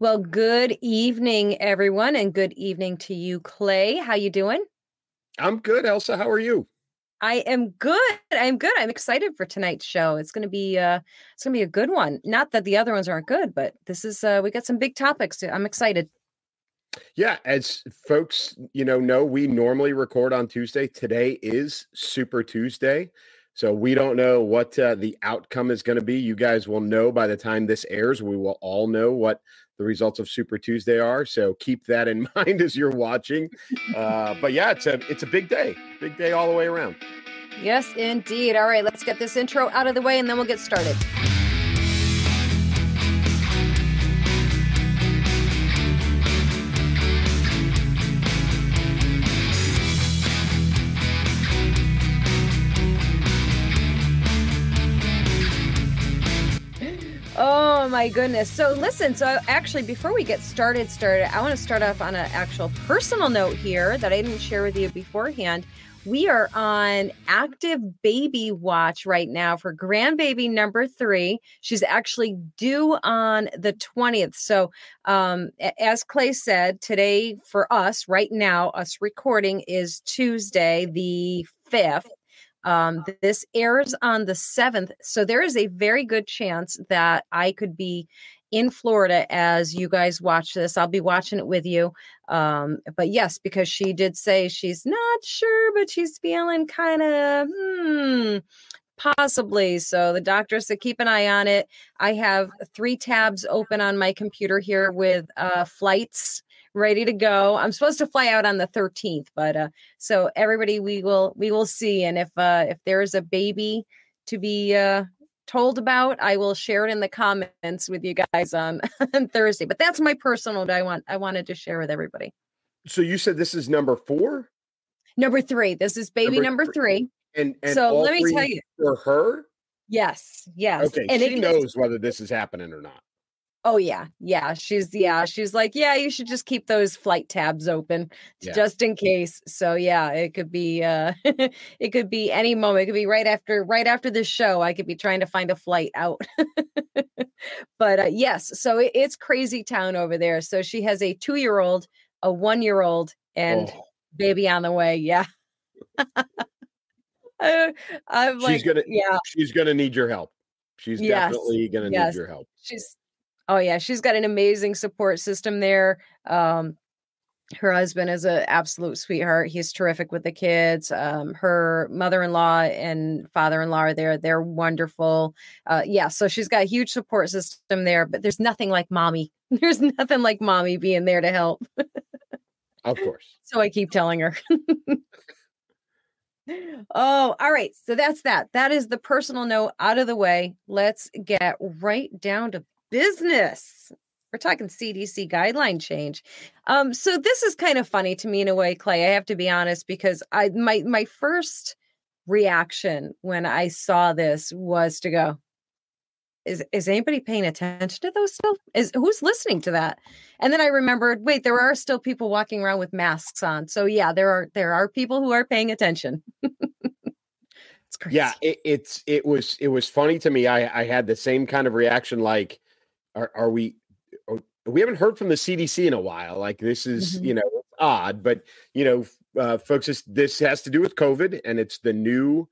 Well, good evening, everyone, and good evening to you, Clay. How you doing? I'm good, Elsa. How are you? I am good. I'm good. I'm excited for tonight's show. It's gonna be a good one. Not that the other ones aren't good, but this is we got some big topics. I'm excited. Yeah, as folks, we normally record on Tuesday. Today is Super Tuesday. So we don't know what the outcome is going to be. You guys will know by the time this airs. We will all know what the results of Super Tuesday are. So keep that in mind as you're watching. But yeah, it's a big day all the way around. Yes, indeed. All right, let's get this intro out of the way and then we'll get started. Oh my goodness. So listen, actually before we get started, I want to start off on an actual personal note here that I didn't share with you beforehand. We are on active baby watch right now for grandbaby number 3. She's actually due on the 20th. So as Clay said, today for us right now, us recording is Tuesday, the 5th. This airs on the 7th. So there is a very good chance that I could be in Florida as you guys watch this. I'll be watching it with you. But yes, because she did say she's not sure, but she's feeling kind of, possibly. So the doctor said, keep an eye on it. I have 3 tabs open on my computer here with flights ready to go. I'm supposed to fly out on the 13th, but so everybody, we will see. And if there is a baby to be told about, I will share it in the comments with you guys on Thursday. But that's my personal note I wanted to share with everybody. So you said this is number 4? Number 3. This is baby number 3. And so all let me tell you. For her? Yes. Okay, and she knows whether this is happening or not. Oh yeah. She's like, yeah, you should just keep those flight tabs open just in case. So yeah, it could be it could be any moment. It could be right after this show. I could be trying to find a flight out. But yes, so it's crazy town over there. So she has a 2-year-old, a 1-year-old, and baby on the way. Yeah. I'm she's gonna need your help. She's definitely gonna need your help. She's got an amazing support system there. Her husband is an absolute sweetheart. He's terrific with the kids. Her mother-in-law and father-in-law are there. They're wonderful. So she's got a huge support system there, but there's nothing like mommy. There's nothing like mommy being there to help. Of course. So I keep telling her. Oh, all right. So that's that. That is the personal note out of the way. Let's get right down to business. We're talking CDC guideline change. So this is kind of funny to me in a way, Clay. I have to be honest, because my first reaction when I saw this was to go, is anybody paying attention to those still? Who's listening to that? And then I remembered, wait, there are still people walking around with masks on. So yeah, there are people who are paying attention. It's crazy. Yeah, it was funny to me. I had the same kind of reaction. Like, we haven't heard from the CDC in a while. Like, this is odd, but folks, this has to do with COVID, and it's the new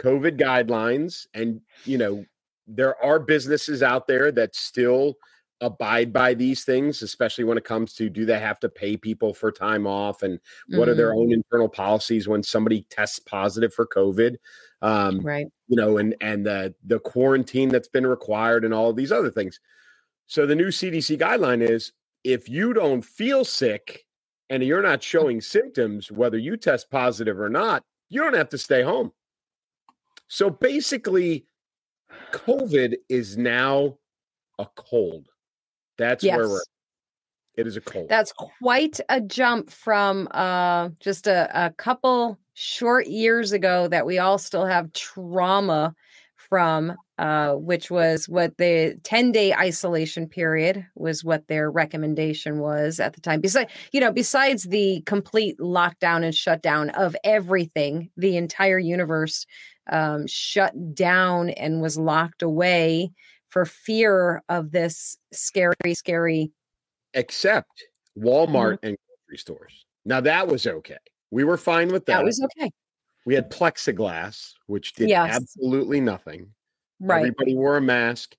COVID guidelines, and there are businesses out there that still abide by these things, especially when it comes to, do they have to pay people for time off, and what are their own internal policies when somebody tests positive for COVID, right? And the quarantine that's been required and all of these other things. So the new CDC guideline is, if you don't feel sick and you're not showing symptoms, whether you test positive or not, you don't have to stay home. So basically, COVID is now a cold. That's where we're at. It is a cold. That's quite a jump from just a couple short years ago that we all still have trauma from, which was what the 10-day isolation period was, what their recommendation was at the time. Besides the complete lockdown and shutdown of everything, the entire universe shut down and was locked away for fear of this scary except Walmart and grocery stores. Now that was okay. We were fine with that. That was okay. We had plexiglass, which did absolutely nothing. Right. Everybody wore a mask.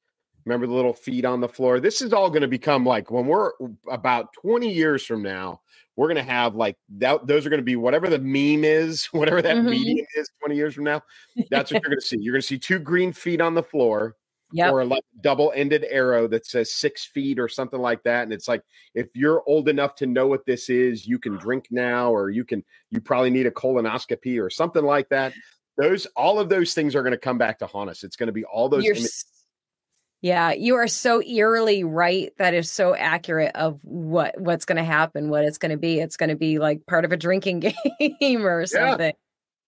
Remember the little feet on the floor? This is all going to become like when we're about 20 years from now, we're going to have like that. Those are going to be whatever the meme is, whatever that medium is 20 years from now. That's what you're going to see. You're going to see 2 green feet on the floor. Or like a double-ended arrow that says 6 feet or something like that. And it's like, if you're old enough to know what this is, you can drink now, or you probably need a colonoscopy or something like that. All of those things are going to come back to haunt us. It's going to be all those images. Yeah, you are so eerily right. That is so accurate of what's going to happen, what it's going to be. It's going to be like part of a drinking game or something.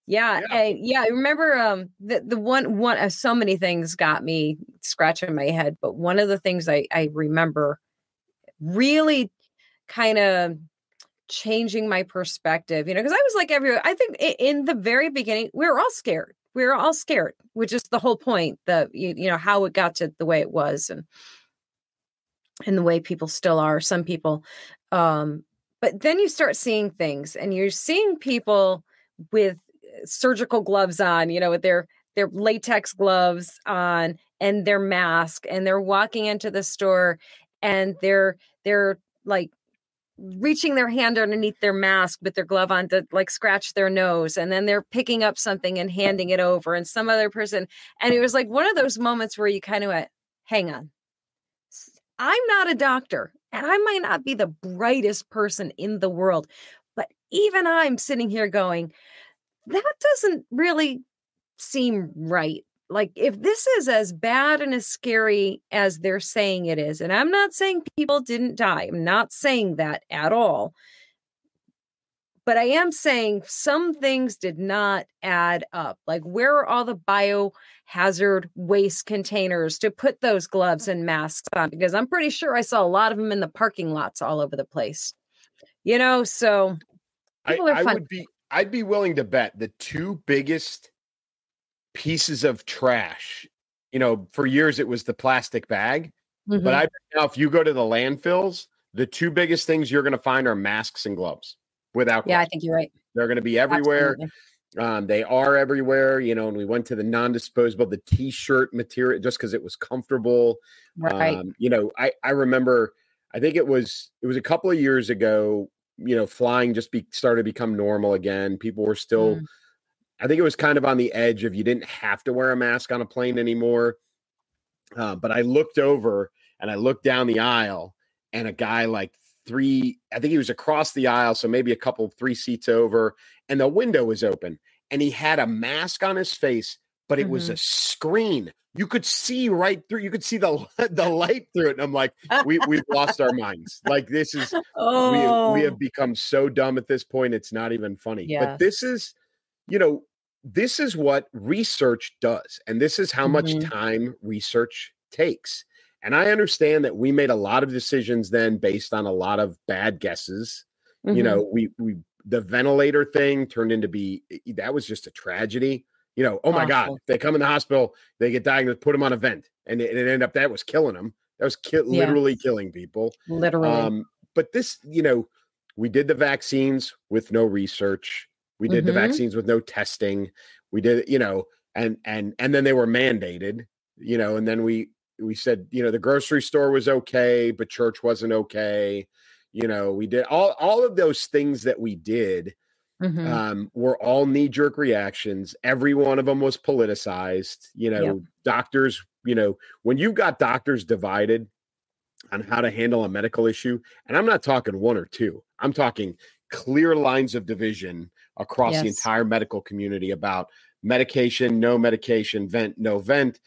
Yeah. I remember the one so many things got me scratching my head, but one of the things I remember really kind of changing my perspective, because I was like I think in the very beginning, we were all scared. We were all scared, which is the whole point, that how it got to the way it was and the way people still are, some people. But then you start seeing things, and you're seeing people with surgical gloves on, with their latex gloves on and their mask, and they're walking into the store, and they're like reaching their hand underneath their mask with their glove on to like scratch their nose, and then they're picking up something and handing it over, and some other person. And it was like one of those moments where you kind of went, hang on, I'm not a doctor, and I might not be the brightest person in the world, but even I'm sitting here going, that doesn't really seem right. Like, if this is as bad and as scary as they're saying it is, and I'm not saying people didn't die, I'm not saying that at all, but I am saying some things did not add up. Like, where are all the biohazard waste containers to put those gloves and masks on? Because I'm pretty sure I saw a lot of them in the parking lots all over the place. So people are fun. I'd be willing to bet the 2 biggest pieces of trash, for years it was the plastic bag, but I bet now if you go to the landfills, the 2 biggest things you're going to find are masks and gloves. Without question. I think you're right. They're going to be everywhere. They are everywhere, and we went to the non-disposable, the t-shirt material, just because it was comfortable. Right. I remember, I think it was a couple of years ago, flying just started to become normal again. People were still, I think it was kind of on the edge of you didn't have to wear a mask on a plane anymore. But I looked over and I looked down the aisle, and a guy like I think he was across the aisle, so maybe 3 seats over, and the window was open, and he had a mask on his face, but it was a screen. You could see right through. You could see the light through it. And I'm like, we've lost our minds. Like, this is, we have become so dumb at this point. It's not even funny. Yeah. But this is, this is what research does. And this is how much time research takes. And I understand that we made a lot of decisions then based on a lot of bad guesses. The ventilator thing turned into that was just a tragedy. Oh my God, they come in the hospital, they get diagnosed, put them on a vent, and it ended up that was killing them. That was literally killing people. Literally. But this, we did the vaccines with no research. We did the vaccines with no testing. We did, and then they were mandated, and then we said, the grocery store was okay, but church wasn't okay. We did all of those things that we did. Were all knee-jerk reactions. Every one of them was politicized. Doctors, when you've got doctors divided on how to handle a medical issue, and I'm not talking 1 or 2, I'm talking clear lines of division across the entire medical community about medication, no medication, vent, no vent,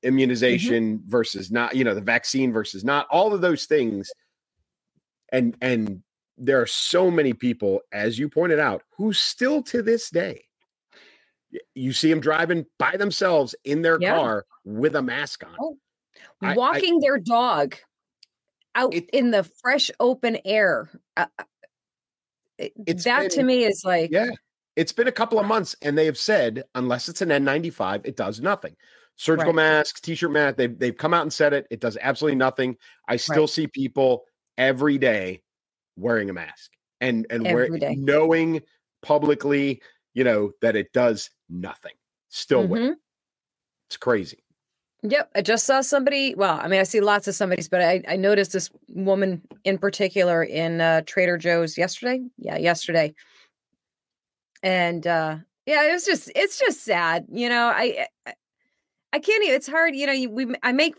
immunization versus not, the vaccine versus not, all of those things. And there are so many people, as you pointed out, who still to this day, you see them driving by themselves in their car with a mask on. Walking their dog out in the fresh open air. To me is like... Yeah, it's been a couple of months, and they have said, unless it's an N95, it does nothing. Surgical masks, t-shirt mask, they've come out and said it. It does absolutely nothing. I still see people every day wearing a mask and Every day. knowing publicly, that it does nothing. Still win. It's crazy. Yep. I just saw somebody. Well, I mean, I see lots of somebody's, but I noticed this woman in particular in Trader Joe's yesterday. Yeah, yesterday. And yeah, it's just sad. I can't even, it's hard. I make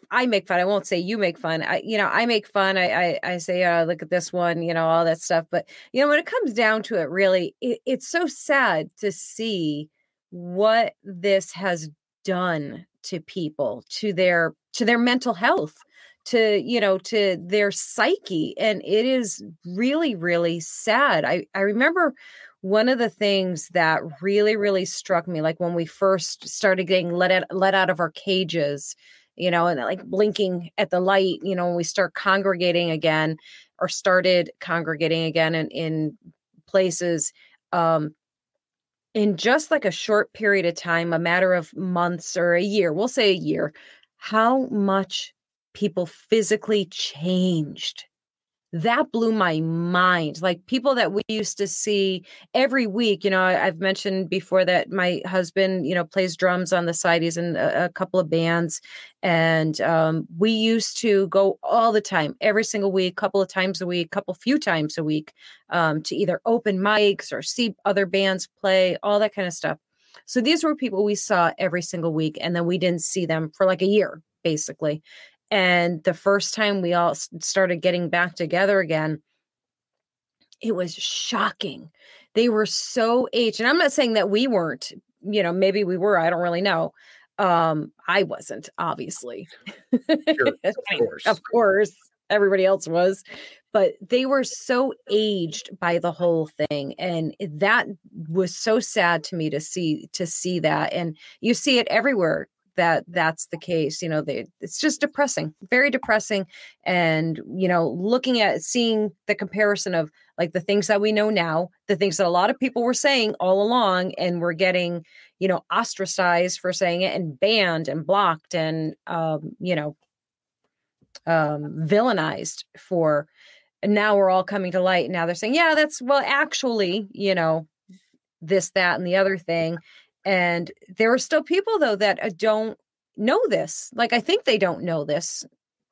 fun. I won't say you make fun. I make fun. I say, look at this one, all that stuff. But, when it comes down to it, really, it's so sad to see what this has done to people, to their mental health, to their psyche. And it is really, really sad. I remember one of the things that really, really struck me, like when we first started getting let out of our cages, and like blinking at the light, when we start congregating again or started congregating again in places, in just like a short period of time, a matter of months or a year, we'll say a year, how much people physically changed. That blew my mind. Like people that we used to see every week, I've mentioned before that my husband, plays drums on the side. He's in a couple of bands, and we used to go all the time, every single week, couple of times a week, few times a week, to either open mics or see other bands play, all that kind of stuff. So these were people we saw every single week, and then we didn't see them for like a year, basically. And the first time we all started getting back together again, it was shocking. They were so aged. And I'm not saying that we weren't, maybe we were, I don't really know. I wasn't, obviously. Sure, of course. Of course, everybody else was. But they were so aged by the whole thing. And that was so sad to me to see that. And you see it everywhere. That's the case. It's just depressing, very depressing. And, seeing the comparison of like the things that we know now, the things that a lot of people were saying all along, and we're getting, ostracized for saying it and banned and blocked and, villainized for, and now we're all coming to light. Now they're saying, yeah, actually, this, that, and the other thing. And there are still people, though, that don't know this. Like, I think they don't know this,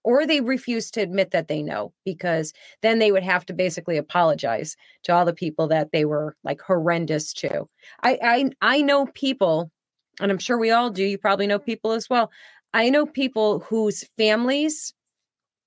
or they refuse to admit that they know, because then they would have to basically apologize to all the people that they were like horrendous to. I know people, and I'm sure we all do. You probably know people as well. I know people whose families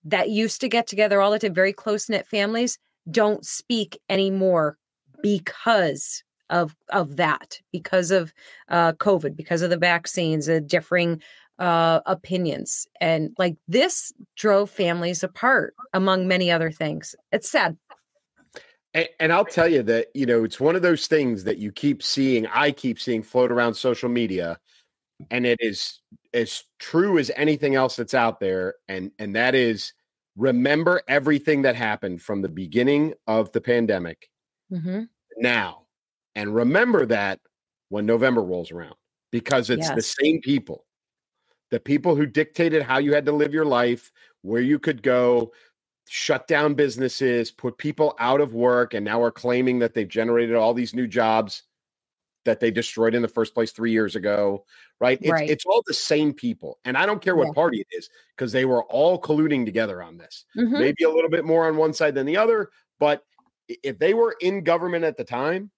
that used to get together all the time, very close-knit families, don't speak anymore because of that, because of COVID, because of the vaccines, differing opinions. And like this drove families apart, among many other things. It's sad. And I'll tell you that, it's one of those things that I keep seeing float around social media, and it is as true as anything else that's out there. And that is, remember everything that happened from the beginning of the pandemic now. And remember that when November rolls around, because it's the same people, the people who dictated how you had to live your life, where you could go, shut down businesses, put people out of work, and now are claiming that they've generated all these new jobs that they destroyed in the first place 3 years ago, right? It's all the same people. And I don't care what party it is, because they were all colluding together on this. Maybe a little bit more on one side than the other, but if they were in government at the time,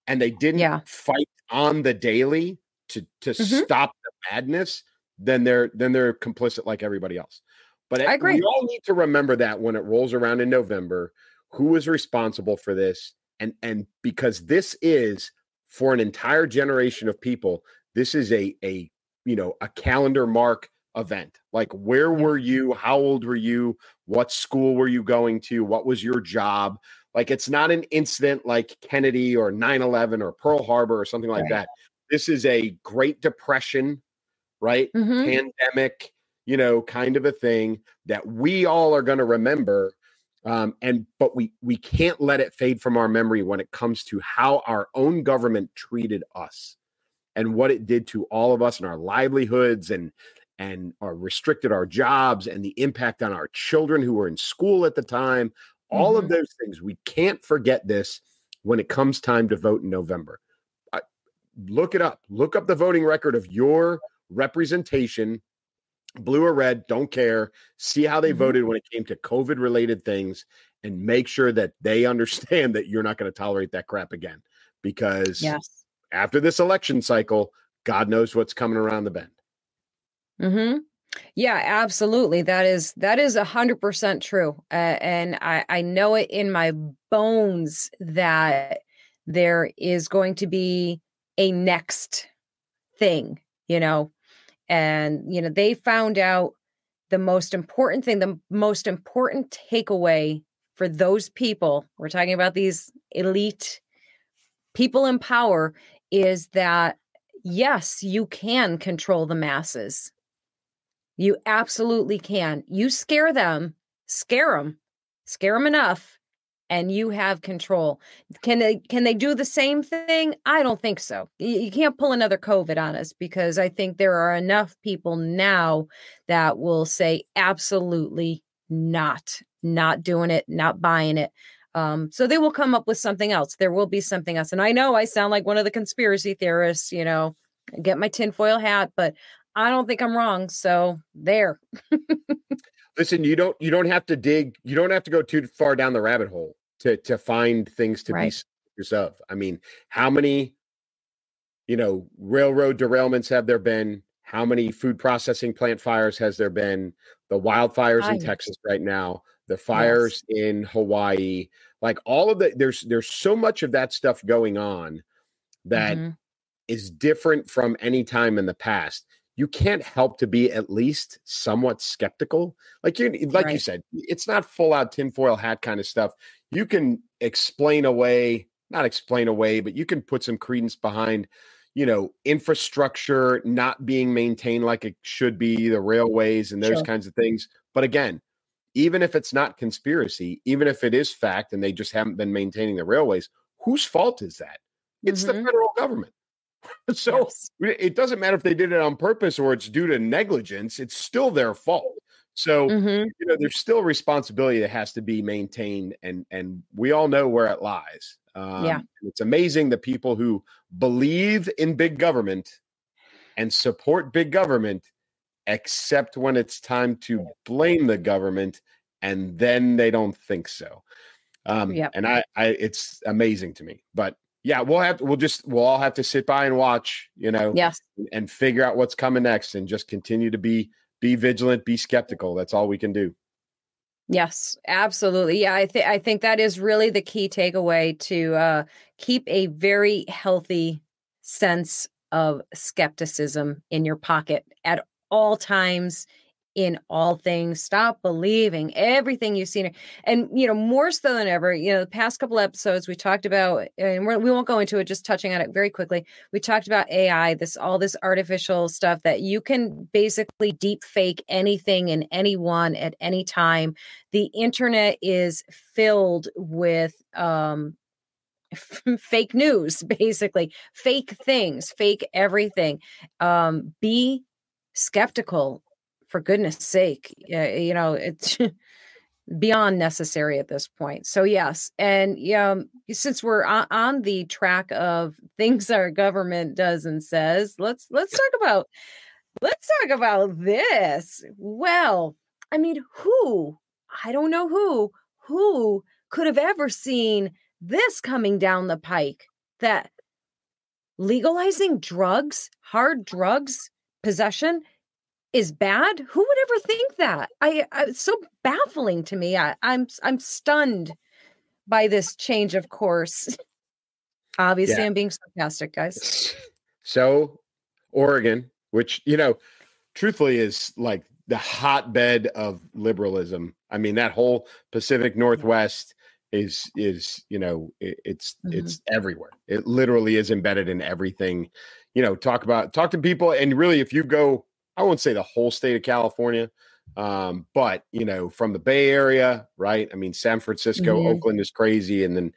and they didn't fight on the daily to stop the madness, then they're complicit like everybody else. But I agree. We all need to remember that when it rolls around in November, who is responsible for this, and because this is, for an entire generation of people, this is a calendar mark event. Like, where were you? How old were you? What school were you going to? What was your job? Like, it's not an incident like Kennedy or 9/11 or Pearl Harbor or something like that. This is a Great Depression, right? Pandemic, kind of a thing that we all are going to remember. But we can't let it fade from our memory when it comes to how our own government treated us and what it did to all of us and our livelihoods and restricted our jobs, and the impact on our children who were in school at the time. All of those things, we can't forget this when it comes time to vote in November. Look it up. Look up the voting record of your representation, blue or red, don't care. See how they voted when it came to COVID-related things, and make sure that they understand that you're not going to tolerate that crap again. Because after this election cycle, God knows what's coming around the bend. Yeah, absolutely. That is 100% true. And I know it in my bones that there is going to be a next thing, and, they found out the most important thing, the most important takeaway for those people, we're talking about these elite people in power, is that, yes, you can control the masses. You absolutely can. You scare them enough, and you have control. Can they do the same thing? I don't think so. You can't pull another COVID on us, because I think there are enough people now that will say absolutely not doing it, not buying it. So they will come up with something else. There will be something else. And I know I sound like one of the conspiracy theorists, get my tinfoil hat, but I don't think I'm wrong. So there. Listen, you don't have to dig. You don't have to go too far down the rabbit hole to find things to be suspicious of. I mean, how many, railroad derailments have there been? How many food processing plant fires has there been? The wildfires in Texas right now, the fires in Hawaii, like all of there's so much of that stuff going on that is different from any time in the past. You can't help to be at least somewhat skeptical. Like you said, it's not full out tinfoil hat kind of stuff. You can not explain away, but you can put some credence behind, infrastructure not being maintained like it should be, the railways and those kinds of things. But again, even if it's not conspiracy, even if it is fact and they just haven't been maintaining the railways, whose fault is that? It's the federal government. So it doesn't matter if they did it on purpose or it's due to negligence. It's still their fault. So, there's still responsibility that has to be maintained, and we all know where it lies. It's amazing the people who believe in big government and support big government, except when it's time to blame the government, and then they don't think so. And it's amazing to me, but yeah, we'll all have to sit by and watch, and figure out what's coming next, and just continue to be vigilant, be skeptical. That's all we can do. Yes, absolutely. Yeah, I think that is really the key takeaway, to keep a very healthy sense of skepticism in your pocket at all times, in all things. Stop believing everything you've seen. And, more so than ever, the past couple episodes we talked about, and we won't go into it, just touching on it very quickly. We talked about AI, all this artificial stuff that you can basically deep fake anything and anyone at any time. The internet is filled with, fake news, basically fake things, fake everything. Be skeptical. For goodness sake, it's beyond necessary at this point. So yes, and since we're on the track of things our government does and says, let's talk about this. Well, I mean, I don't know who could have ever seen this coming down the pike, that legalizing drugs, hard drugs possession, is bad? Who would ever think that? It's so baffling to me. I'm stunned by this change of course. Obviously, I'm being sarcastic, guys. So, Oregon, which truthfully is like the hotbed of liberalism. I mean, that whole Pacific Northwest is it's everywhere. It literally is embedded in everything. Talk to people, and really, if you go, I won't say the whole state of California, but, from the Bay Area, right? I mean, San Francisco, Oakland is crazy. And then,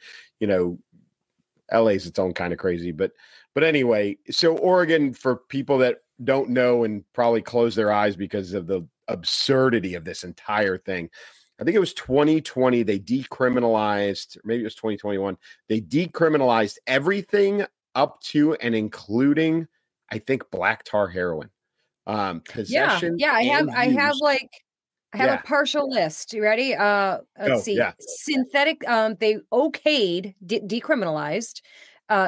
LA is its own kind of crazy. But anyway, so Oregon, for people that don't know and probably close their eyes because of the absurdity of this entire thing, I think it was 2020, they decriminalized, or maybe it was 2021, they decriminalized everything up to and including, I think, black tar heroin. Possession Yeah. and I have use. like I have a Yeah. partial list. You ready? Let's Oh, see. yeah. Synthetic, they okayed, decriminalized,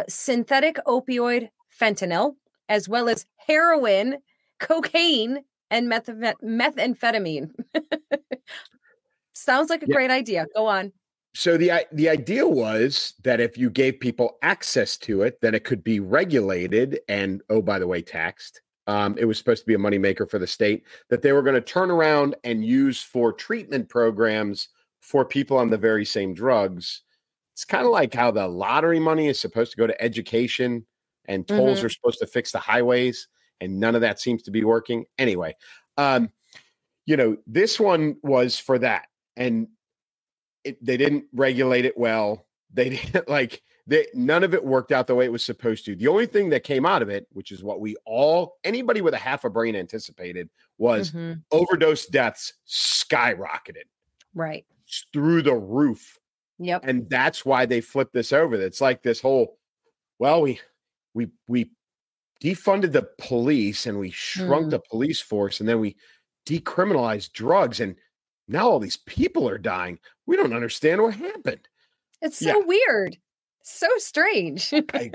synthetic opioid fentanyl, as well as heroin, cocaine, and methamphetamine. Sounds like a Yeah. great idea. Go on. So the idea was that if you gave people access to it, then it could be regulated and, oh, by the way, taxed. It was supposed to be a moneymaker for the state that they were going to turn around and use for treatment programs for people on the very same drugs. It's kind of like how the lottery money is supposed to go to education and tolls are supposed to fix the highways, and none of that seems to be working. Anyway, this one was for that. And they didn't regulate it well. They didn't none of it worked out the way it was supposed to. The only thing that came out of it, which is what anybody with a half a brain anticipated, was overdose deaths skyrocketed. Right. Through the roof. Yep. And that's why they flipped this over. It's like this whole, well, we defunded the police and we shrunk the police force and then we decriminalized drugs and now all these people are dying. We don't understand what happened. It's so weird. So strange. I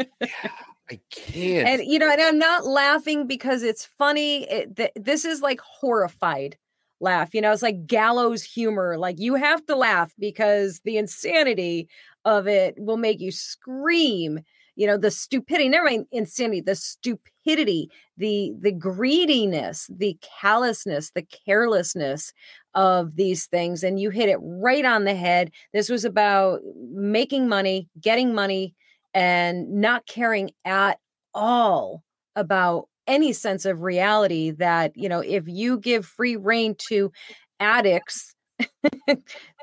can't. And, and I'm not laughing because it's funny. This is like horrified laugh. It's like gallows humor. Like you have to laugh because the insanity of it will make you scream. The stupidity, never mind insanity, the stupidity, the greediness, the callousness, the carelessness of these things. And you hit it right on the head. This was about making money, getting money, and not caring at all about any sense of reality that, if you give free rein to addicts,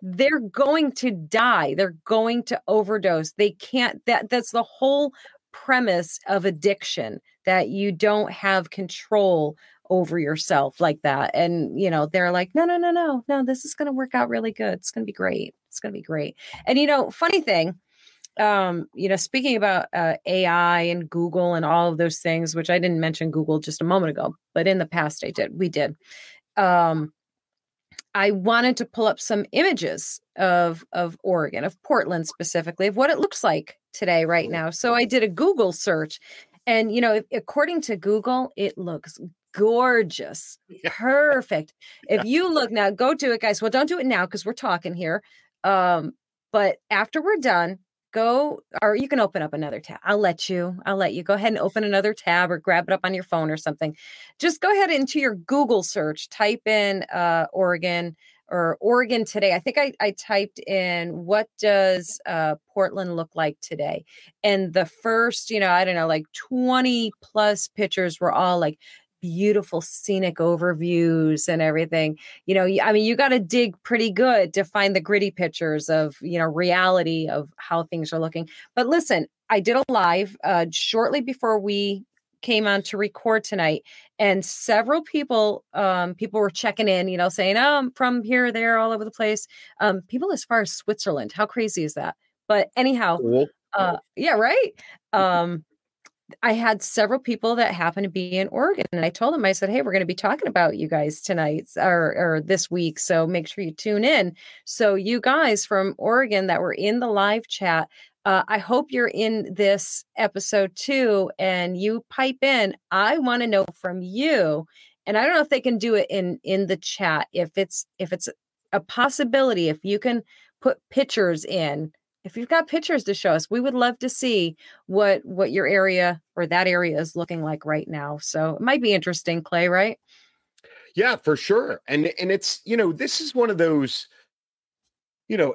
they're going to die. They're going to overdose. They can't, that's the whole premise of addiction, that you don't have control over yourself like that. And, they're like, no, this is going to work out really good. It's going to be great. It's going to be great. And, funny thing, speaking about AI and Google and all of those things, which I didn't mention Google just a moment ago, but in the past we did. I wanted to pull up some images of Oregon, of Portland specifically, of what it looks like today, right now. So I did a Google search and, according to Google, it looks gorgeous, perfect. If you look now, go do it, guys. Well, don't do it now because we're talking here. But after we're done, or you can open up another tab. I'll let you go ahead and open another tab or grab it up on your phone or something. Just go ahead into your Google search, type in Oregon or Oregon today. I think I typed in, what does Portland look like today? And the first, I don't know, like 20 plus pictures were all like beautiful scenic overviews and everything. You got to dig pretty good to find the gritty pictures of, reality of how things are looking. But listen, I did a live shortly before we came on to record tonight, and several people were checking in, saying, oh, I'm from here, there, all over the place. People as far as Switzerland. How crazy is that? But anyhow, Cool. Yeah, right. I had several people that happen to be in Oregon, and I told them, I said, hey, we're going to be talking about you guys tonight or this week. So make sure you tune in. So you guys from Oregon that were in the live chat, I hope you're in this episode too. And you pipe in. I want to know from you. And I don't know if they can do it in the chat. If it's a possibility, if you can put pictures in. If you've got pictures to show us, we would love to see what your area or that area is looking like right now. So it might be interesting, Clay, right? Yeah, for sure. And it's, this is one of those,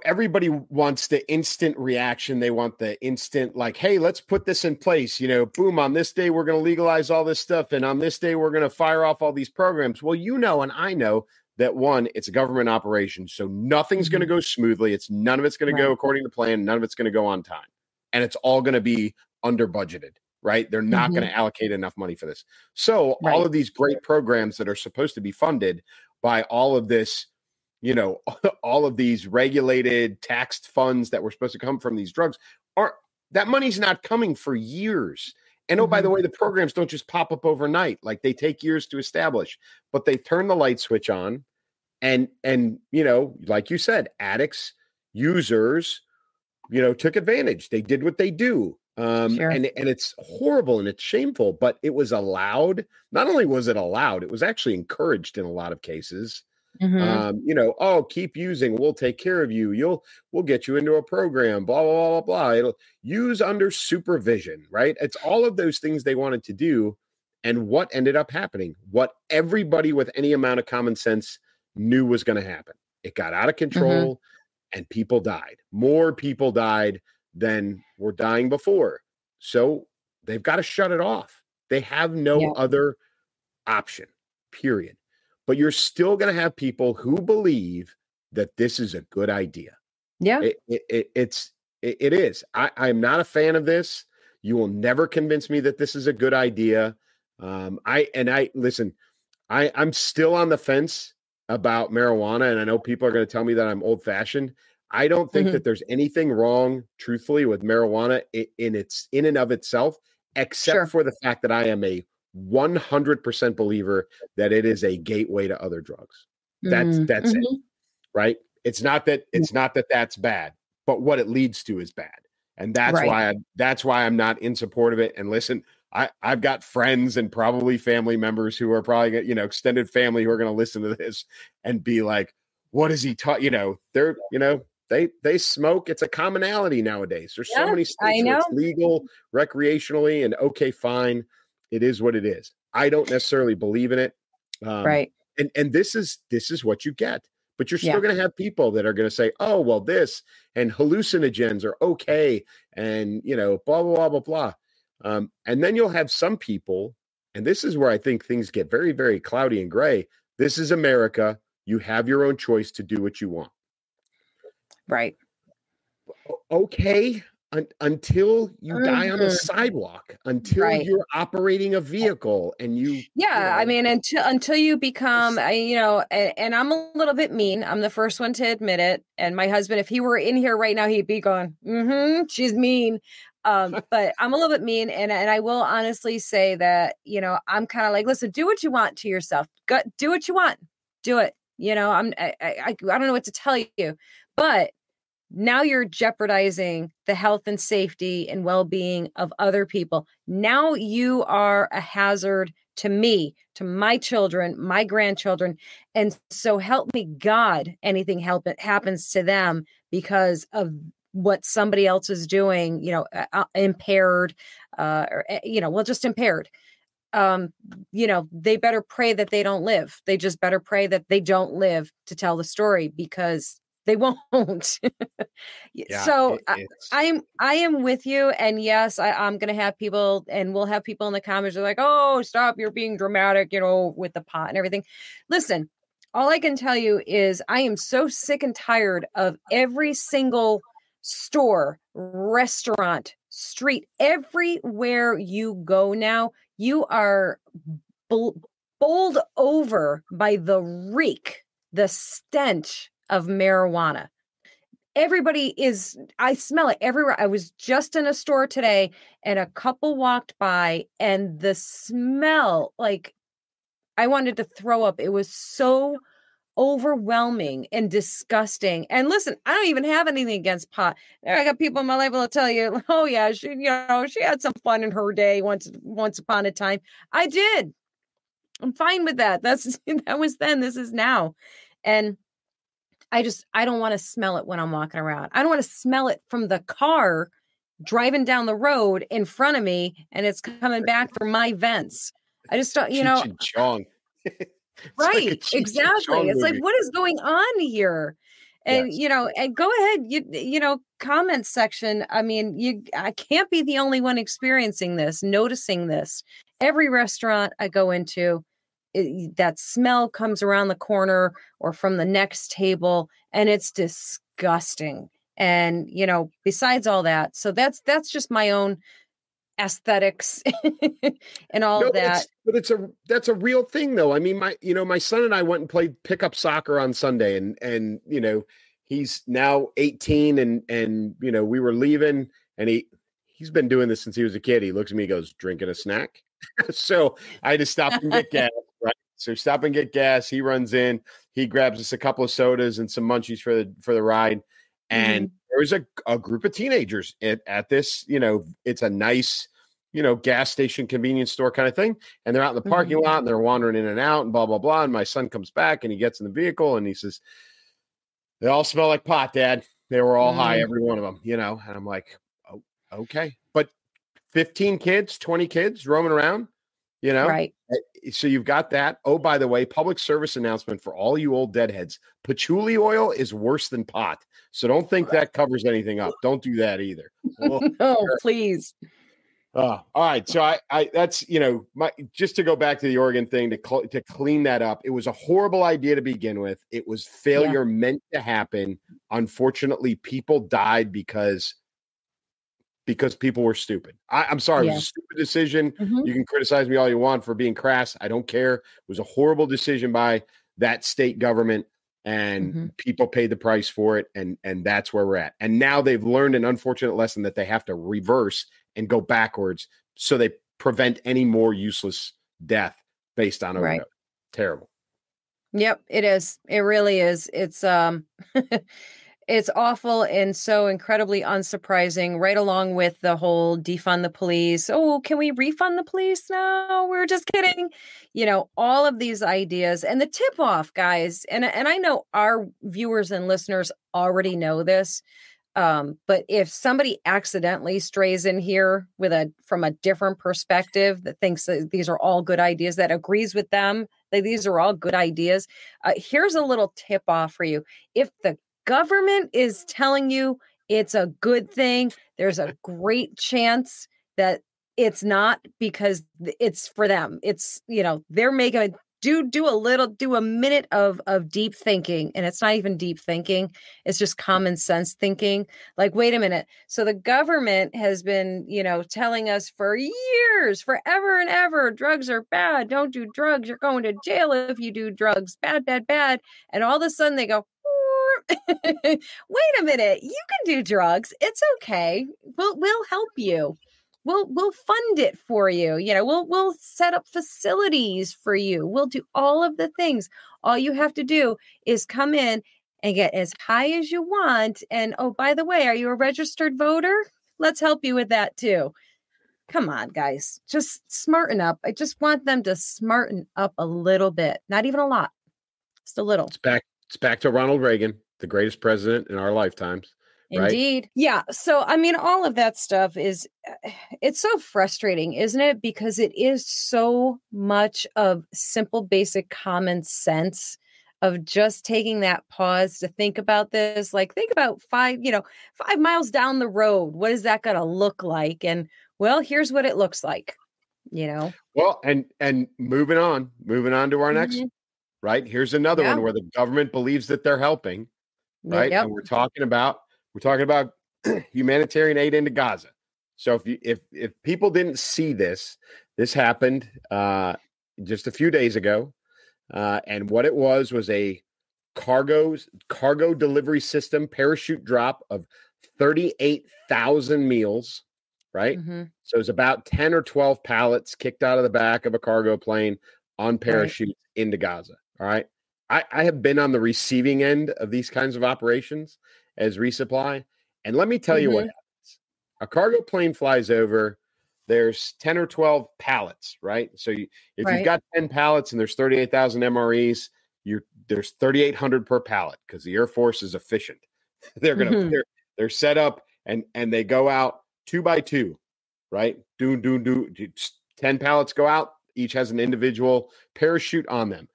everybody wants the instant reaction. They want the instant, like, hey, let's put this in place. Boom, on this day, we're going to legalize all this stuff. And on this day, we're going to fire off all these programs. Well, and I know that one, it's a government operation. So nothing's going to go smoothly. None of it's going to go according to plan. None of it's going to go on time. And it's all going to be under budgeted, right? They're not going to allocate enough money for this. So all of these great programs that are supposed to be funded by all of this all of these regulated taxed funds that were supposed to come from these drugs that money's not coming for years. And oh, by the way, the programs don't just pop up overnight. Like, they take years to establish, but they turn the light switch on, and like you said, addicts, users, took advantage. They did what they do. Sure. And it's horrible and it's shameful, but it was allowed. Not only was it allowed, it was actually encouraged in a lot of cases. Keep using, we'll take care of you. We'll get you into a program, blah, blah, blah, blah. It'll use under supervision, right? It's all of those things they wanted to do. And what ended up happening, what everybody with any amount of common sense knew was going to happen. It got out of control and people died. More people died than were dying before. So they've got to shut it off. They have no other option, period. But you're still going to have people who believe that this is a good idea. Yeah, it is. I'm not a fan of this. You will never convince me that this is a good idea. Listen, I'm still on the fence about marijuana, and I know people are going to tell me that I'm old fashioned. I don't think that there's anything wrong, truthfully, with marijuana in and of itself, except for the fact that I am a 100% believer that it is a gateway to other drugs. That's it, right? It's not that that's bad, but what it leads to is bad, and that's why I'm not in support of it. And listen, I've got friends and probably family members who are probably extended family who are going to listen to this and be like, "What is he taught?" They smoke. It's a commonality nowadays. There's so many states where it's legal recreationally, and okay, fine. It is what it is. I don't necessarily believe in it. Right. And this is what you get. But you're still going to have people that are going to say, oh, well, this and hallucinogens are okay. And, blah, blah, blah, blah, blah. And then you'll have some people, and this is where I think things get very, very cloudy and gray. This is America. You have your own choice to do what you want. Right. Okay. Until you die on the sidewalk, until you're operating a vehicle and I mean, until you become, and I'm a little bit mean. I'm the first one to admit it. And my husband, if he were in here right now, he'd be going, she's mean. But I'm a little bit mean. And I will honestly say that, I'm kind of like, listen, do what you want to yourself. Do what you want. Do it. I don't know what to tell you, but now you're jeopardizing the health and safety and well-being of other people. Now you are a hazard to me, to my children, my grandchildren. And so help me God, anything happens to them because of what somebody else is doing, impaired, just impaired. They better pray that they don't live. They just better pray that they don't live to tell the story, because they won't. So I am with you. And yes, I'm going to have people, and we'll have people in the comments who are like, oh, stop, you're being dramatic, with the pot and everything. Listen, all I can tell you is I am so sick and tired of every single store, restaurant, street, everywhere you go now, you are bowled over by the reek, the stench of marijuana. I smell it everywhere. I was just in a store today and a couple walked by, and the smell, like, I wanted to throw up. It was so overwhelming and disgusting. And listen, I don't even have anything against pot. I got people in my life that'll tell you, oh yeah, she had some fun in her day once upon a time. I did. I'm fine with that. That was then. This is now. And I don't want to smell it when I'm walking around. I don't want to smell it from the car driving down the road in front of me, and it's coming back from my vents. I just don't, Cheech and Chong. Right. Like Exactly. It's like, what is going on here? And, and go ahead, comment section. I mean, I can't be the only one experiencing this, noticing this. Every restaurant I go into, that smell comes around the corner or from the next table, and it's disgusting. And, besides all that, so that's just my own aesthetics and all No, of that. that's a real thing though. I mean, my son and I went and played pickup soccer on Sunday, and he's now 18, and we were leaving, and he's been doing this since he was a kid. He looks at me, he goes, "Drinking a snack?" So I had to stop and get gas, right? So stop and get gas. He runs in, he grabs us a couple of sodas and some munchies for the ride. And there was a group of teenagers at this, it's a nice, gas station, convenience store kind of thing. And they're out in the parking lot and they're wandering in and out and blah, blah, blah. And my son comes back and he gets in the vehicle and he says, "They all smell like pot, Dad." They were all high, every one of them, and I'm like, "Oh, okay." But 15 kids, 20 kids roaming around, Right. So you've got that. Oh, by the way, public service announcement for all you old deadheads. Patchouli oil is worse than pot. So don't think that covers anything up. Don't do that either. No, please. All right. So I that's, just to go back to the Oregon thing, to clean that up. It was a horrible idea to begin with. It was failure meant to happen. Unfortunately, people died because people were stupid. I'm sorry. It was a stupid decision. You can criticize me all you want for being crass. I don't care. It was a horrible decision by that state government, and people paid the price for it. And that's where we're at. And now they've learned an unfortunate lesson that they have to reverse and go backwards so they prevent any more useless death based on overdose. Right. Terrible. Yep, it is. It really is. It's it's awful and so incredibly unsurprising, right along with the whole defund the police. Oh, can we refund the police? No, we're just kidding. All of these ideas and the tip off, guys. And I know our viewers and listeners already know this. But if somebody accidentally strays in here from a different perspective that thinks that these are all good ideas, that agrees with them, that these are all good ideas, here's a little tip off for you. If the government is telling you it's a good thing, there's a great chance that it's not, because it's for them. It's, they're making do a minute of deep thinking, and it's not even deep thinking. It's just common sense thinking. Like, wait a minute. So the government has been, telling us for years, forever and ever, drugs are bad. Don't do drugs. You're going to jail if you do drugs. Bad, bad, bad. And all of a sudden they go, wait a minute. You can do drugs. It's okay. We'll help you. We'll fund it for you. We'll set up facilities for you. We'll do all of the things. All you have to do is come in and get as high as you want. And oh, by the way, are you a registered voter? Let's help you with that too. Come on, guys, just smarten up. I just want them to smarten up a little bit. Not even a lot, just a little. It's back to Ronald Reagan, the greatest president in our lifetimes. Right? Indeed. Yeah. So, I mean, all of that stuff it's so frustrating, isn't it? Because it is so much of simple, basic common sense of just taking that pause to think about this. Like, think about 5 miles down the road. What is that going to look like? And well, here's what it looks like, Well, and moving on to our next, right? Here's another one where the government believes that they're helping, right? Yep. And we're talking about humanitarian aid into Gaza. So if people didn't see this happened just a few days ago, and what it was a cargo delivery system parachute drop of 38,000 meals, right? So it's about 10 or 12 pallets kicked out of the back of a cargo plane on parachutes into Gaza. All right, I have been on the receiving end of these kinds of operations as resupply. And let me tell you what happens. A cargo plane flies over, there's 10 or 12 pallets, right? So if you've got 10 pallets and there's 38,000 MREs, there's 3,800 per pallet, because the Air Force is efficient. They're set up and they go out 2 by 2, right? 10 pallets go out, each has an individual parachute on them.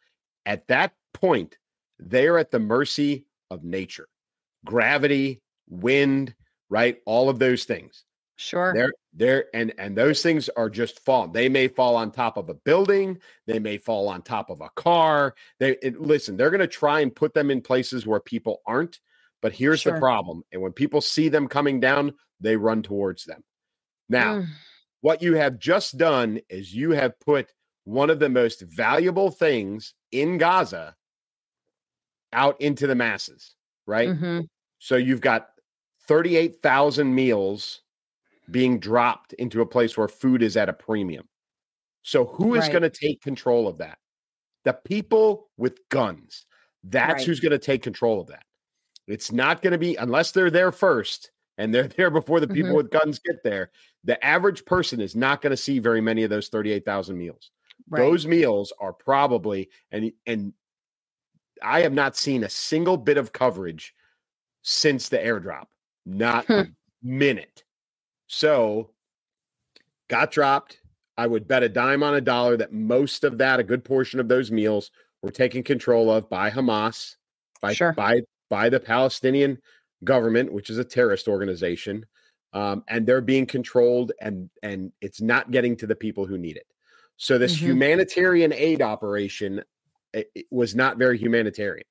At that point, they're at the mercy of nature. Gravity, wind, right? All of those things. Sure. And those things are just falling. They may fall on top of a building. They may fall on top of a car. Listen, they're going to try and put them in places where people aren't. But here's the problem. And when people see them coming down, they run towards them. Now, what you have just done is you have put one of the most valuable things in Gaza out into the masses, right? Mm-hmm. So you've got 38,000 meals being dropped into a place where food is at a premium. So who is going to take control of that? The people with guns. That's who's going to take control of that. It's not going to be, unless they're there first and they're there before the people with guns get there, the average person is not going to see very many of those 38,000 meals. Those meals are probably, and I have not seen a single bit of coverage since the airdrop, not a minute. So got dropped. I would bet a dime on a dollar that most of that, a good portion of those meals, were taken control of by Hamas, by the Palestinian government, which is a terrorist organization, and they're being controlled, and it's not getting to the people who need it. So this humanitarian aid operation, it was not very humanitarian.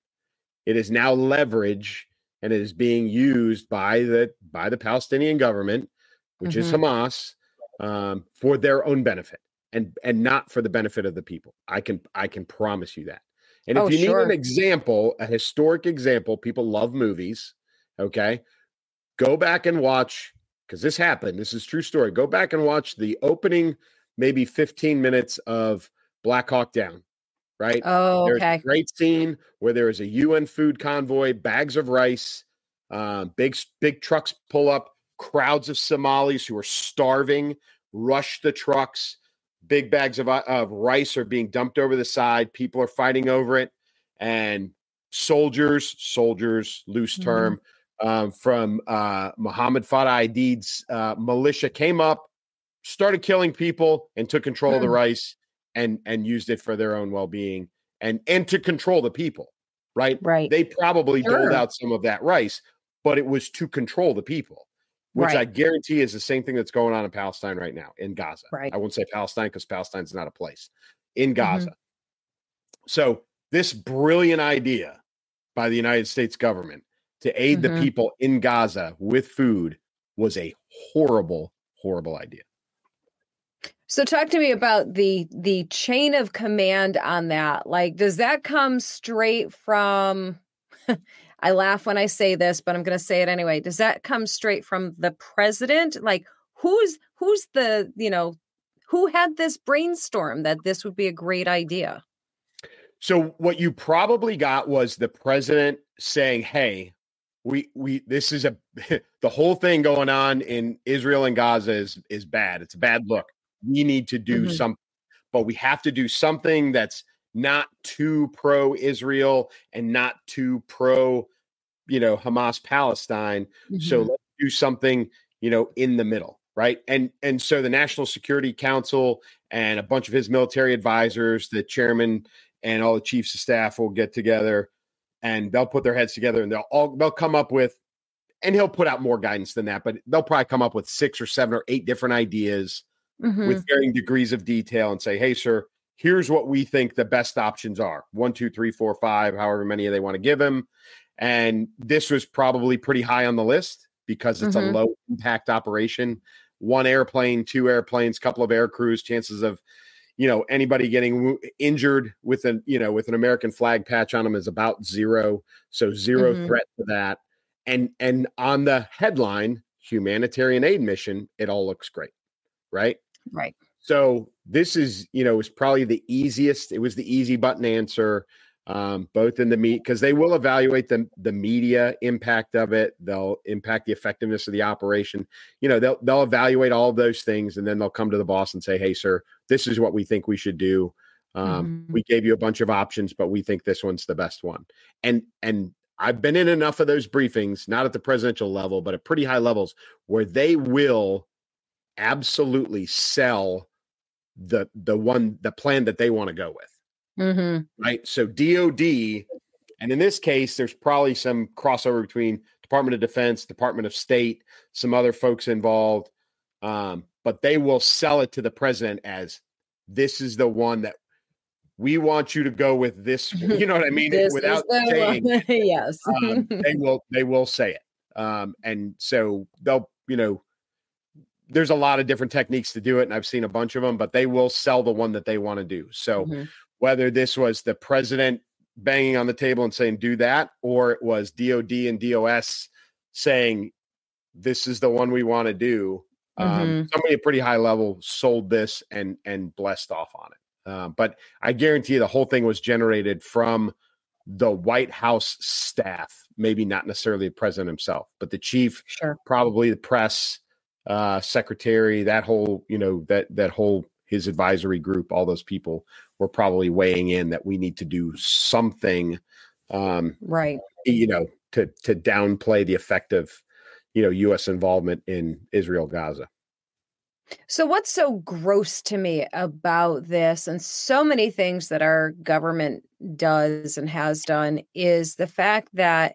It is now leverage, and it is being used by the Palestinian government, which is Hamas, for their own benefit and not for the benefit of the people. I can promise you that. And if you need an example, a historic example, people love movies. Okay. Go back and watch, because this happened. This is a true story. Go back and watch the opening, maybe 15 minutes of Black Hawk Down. Right. Oh, okay. There's a great scene where there is a UN food convoy, bags of rice, big trucks pull up, crowds of Somalis who are starving, rush the trucks, big bags of rice are being dumped over the side. People are fighting over it. And soldiers, loose term, from Muhammad Fatah Aidid's militia came up, started killing people, and took control of the rice and used it for their own well-being and to control the people, right? They probably doled out some of that rice, but it was to control the people, which I guarantee is the same thing that's going on in Palestine right now, in Gaza. I won't say Palestine because Palestine's not a place. In Gaza. So this brilliant idea by the United States government to aid the people in Gaza with food was a horrible, horrible idea. So talk to me about the chain of command on that. Like, does that come straight from, I laugh when I say this, but I'm going to say it anyway. Does that come straight from the president? Like, who's the, who had this brainstorm that this would be a great idea? So what you probably got was the president saying, hey, this is the whole thing going on in Israel and Gaza is bad. It's a bad look. We need to do something, but we have to do something that's not too pro-Israel and not too pro, Hamas Palestine. So let's do something, in the middle, right? And so the National Security Council and a bunch of his military advisors, the chairman and all the chiefs of staff will get together and they'll put their heads together and they'll come up with, and he'll put out more guidance than that, but they'll probably come up with 6 or 7 or 8 different ideas with varying degrees of detail and say, hey, sir, here's what we think the best options are. 1, 2, 3, 4, 5, however many they want to give him. And this was probably pretty high on the list because it's a low impact operation. 1 airplane, 2 airplanes, couple of air crews, chances of, anybody getting injured with an American flag patch on them is about 0. So 0 threat to that. And on the headline, humanitarian aid mission, it all looks great. Right. So this is, is probably the easiest. It was the easy button answer, both in the because they will evaluate the media impact of it. They'll impact the effectiveness of the operation. They'll evaluate all of those things, and then they'll come to the boss and say, hey, sir, this is what we think we should do. We gave you a bunch of options, but we think this one's the best one. And I've been in enough of those briefings, not at the presidential level, but at pretty high levels, where they will absolutely sell the plan that they want to go with. Right. So DOD, and in this case, there's probably some crossover between Department of Defense, Department of State, some other folks involved. But they will sell it to the president as this is the one that we want you to go with this. You know what I mean? Without saying it, yes. They will say it. And so they'll, there's a lot of different techniques to do it, and I've seen a bunch of them, but they will sell the one that they want to do. So whether this was the president banging on the table and saying, do that, or it was DOD and DOS saying, this is the one we want to do. Somebody at pretty high level sold this and blessed off on it. But I guarantee you the whole thing was generated from the White House staff, maybe not necessarily the president himself, but the chief, probably the press secretary, that whole, that whole, his advisory group, all those people were probably weighing in that we need to do something, to downplay the effect of, U.S. involvement in Israel, Gaza. So what's so gross to me about this, and so many things that our government does and has done, is the fact that,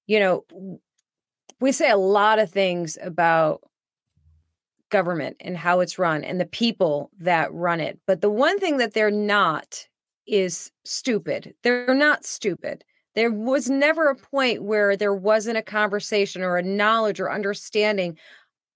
we say a lot of things about government and how it's run and the people that run it. But the one thing that they're not is stupid. They're not stupid. There was never a point where there wasn't a conversation or a knowledge or understanding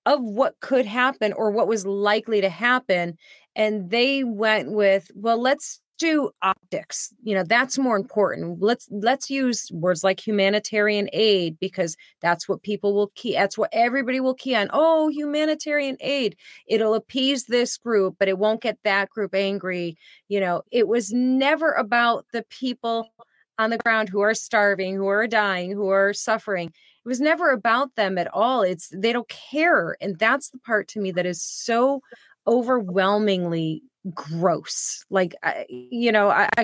of what could happen or what was likely to happen. And they went with, well, let's do optics. That's more important. Let's use words like humanitarian aid, because that's what people will key. That's what everybody will key on. Oh, humanitarian aid. It'll appease this group, but it won't get that group angry. It was never about the people on the ground who are starving, who are dying, who are suffering. It was never about them at all. They don't care. And that's the part to me that is so overwhelmingly gross. Like, I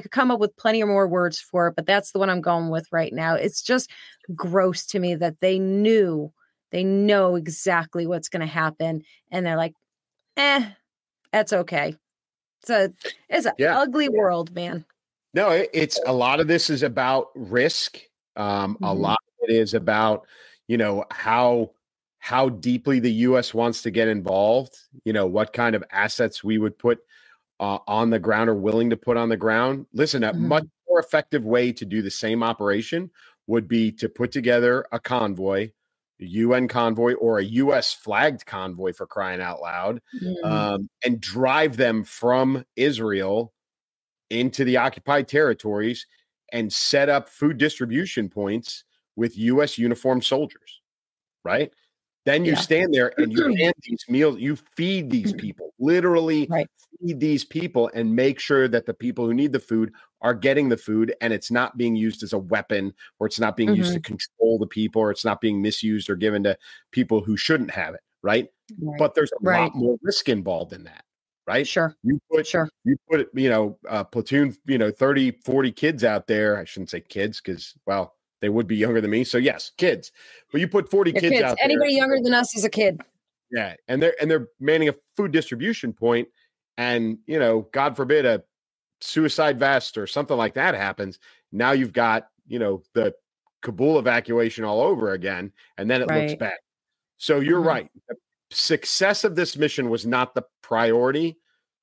could come up with plenty more words for it, but that's the one I'm going with right now. It's just gross to me that they know exactly what's going to happen. And they're like, that's okay. It's an ugly world, man. No, it's a lot of this is about risk. A lot of it is about, how deeply the U.S. wants to get involved, what kind of assets we would put on the ground or willing to put on the ground. Listen, a much more effective way to do the same operation would be to put together a convoy, a UN convoy, or a U.S. flagged convoy, for crying out loud, and drive them from Israel into the occupied territories and set up food distribution points with U.S. uniformed soldiers, right? Then you stand there and you hand these meals, you feed these people, literally feed these people, and make sure that the people who need the food are getting the food, and it's not being used as a weapon, or it's not being used to control the people, or it's not being misused or given to people who shouldn't have it, right? But there's a lot more risk involved in that. Right. Sure. You put, platoon, 30, 40 kids out there. I shouldn't say kids because, well, they would be younger than me. So yes, kids, but you put 40 kids out there. Anybody younger than us is a kid. Yeah. And they're manning a food distribution point, and, God forbid a suicide vest or something like that happens. Now you've got, the Kabul evacuation all over again, and then it looks bad. So you're right. Success of this mission was not the priority,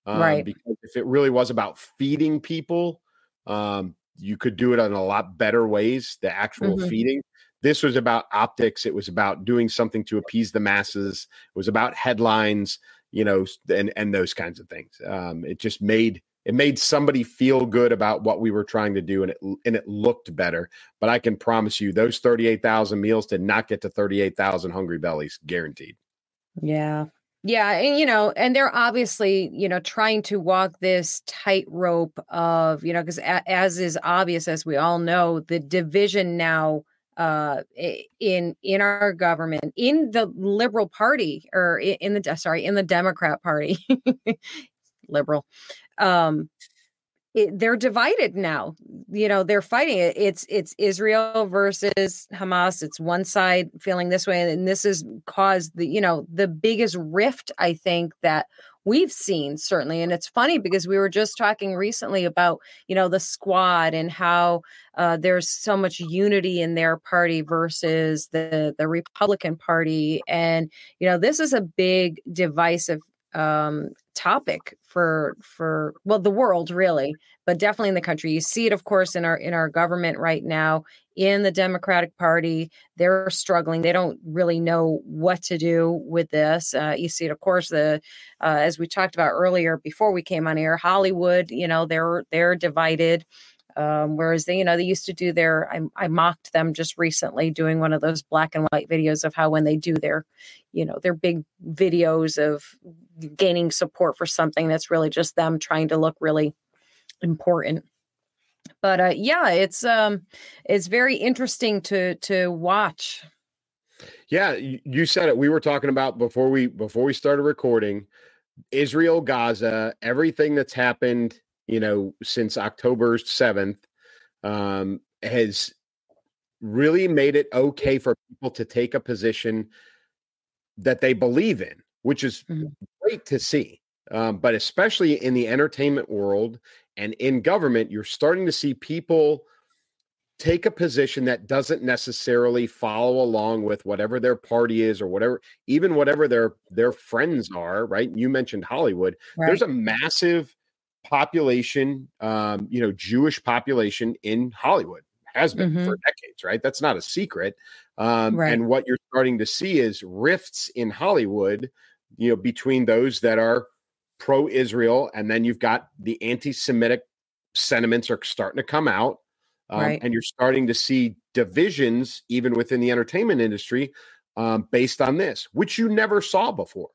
because if it really was about feeding people, you could do it in a lot better ways, the actual feeding. This was about optics. It was about doing something to appease the masses. It was about headlines, and those kinds of things. It just made somebody feel good about what we were trying to do, and it looked better. But I can promise you, those 38,000 meals did not get to 38,000 hungry bellies, guaranteed. Yeah. Yeah. And, and they're obviously, trying to walk this tightrope of, because as is obvious, as we all know, the division now in our government, in the Liberal Party, or in the Democrat Party, liberal, they're divided now. They're fighting it. It's Israel versus Hamas. It's one side feeling this way, and this has caused the biggest rift, I think, that we've seen, certainly. And it's funny because we were just talking recently about the Squad and how there's so much unity in their party versus the Republican Party, and this is a big divisive topic for well, the world really, but definitely in the country. You see it, of course, in our government right now, in the Democratic Party. They're struggling. They don't really know what to do with this. You see it, of course, as we talked about earlier before we came on air, Hollywood, they're divided. Whereas they used to do I mocked them just recently doing one of those black and white videos of how when they do their big videos of gaining support for something that's really just them trying to look really important. But it's very interesting to watch. Yeah, you said it. We were talking about before we started recording, Israel, Gaza, everything that's happened, since October 7th, has really made it okay for people to take a position that they believe in, which is great to see. But especially in the entertainment world and in government, you're starting to see people take a position that doesn't necessarily follow along with whatever their party is or whatever their friends are, right? You mentioned Hollywood. Right. There's a massive population, Jewish population in Hollywood, has been for decades, right? That's not a secret. Right. And what you're starting to see is rifts in Hollywood, between those that are pro-Israel, and then you've got the anti-Semitic sentiments are starting to come out. Right. And you're starting to see divisions even within the entertainment industry based on this, which you never saw before,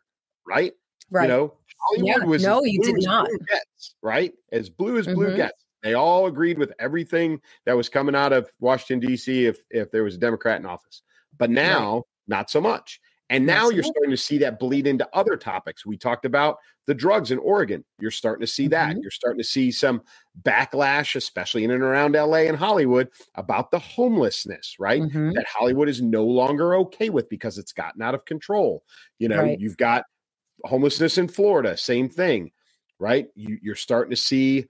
right? Right. Hollywood was you did not. Blue gets, right? As blue gets. They all agreed with everything that was coming out of Washington, D.C. if there was a Democrat in office. But now, not so much. And now you're starting to see that bleed into other topics. We talked about the drugs in Oregon. You're starting to see that. You're starting to see some backlash, especially in and around L.A. and Hollywood, about the homelessness, right? That Hollywood is no longer okay with because it's gotten out of control. You've got homelessness in Florida, same thing, right? You're starting to see,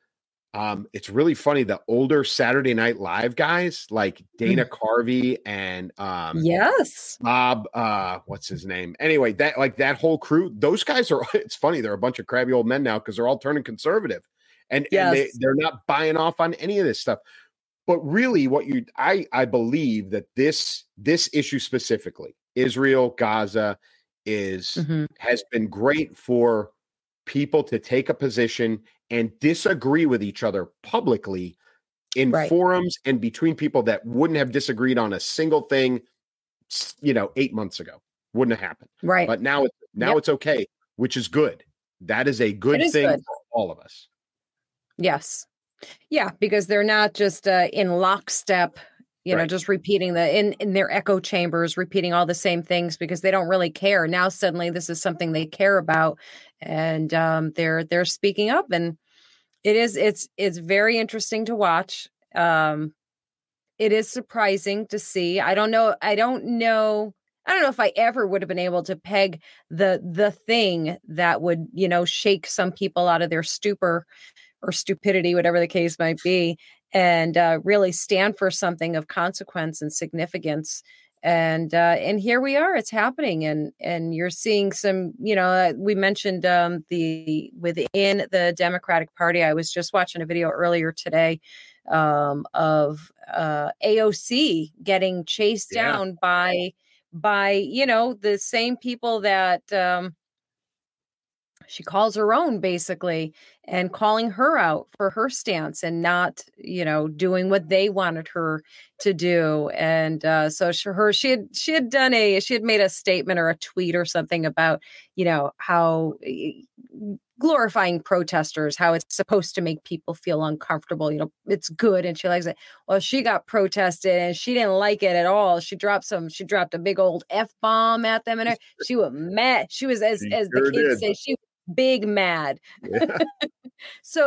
it's really funny, the older Saturday Night Live guys like Dana Carvey and Bob, what's his name? Anyway, that whole crew, those guys are, it's funny, they're a bunch of crabby old men now because they're all turning conservative and they're not buying off on any of this stuff. But really I believe that this issue specifically, Israel, Gaza, has been great for people to take a position and disagree with each other publicly in forums and between people that wouldn't have disagreed on a single thing, 8 months ago. Wouldn't have happened. Right. But now it's okay, which is good. That is a good thing for all of us. Yes. Yeah, because they're not just in lockstep, just repeating in their echo chambers, repeating all the same things because they don't really care. Now suddenly this is something they care about, and they're speaking up, and it's very interesting to watch. It is surprising to see. I don't know if I ever would have been able to peg the thing that would, shake some people out of their stupor or stupidity, whatever the case might be, and really stand for something of consequence and significance. And here we are, it's happening. And you're seeing some, we mentioned within the Democratic Party. I was just watching a video earlier today of AOC getting chased down by the same people that she calls her own, basically, and calling her out for her stance and not, doing what they wanted her to do. And so she had made a statement or a tweet or something about, how glorifying protesters, how it's supposed to make people feel uncomfortable. It's good. And she likes it. Well, she got protested and she didn't like it at all. She dropped a big old F-bomb at them. And she was mad. She was, as the kids say, she was big mad.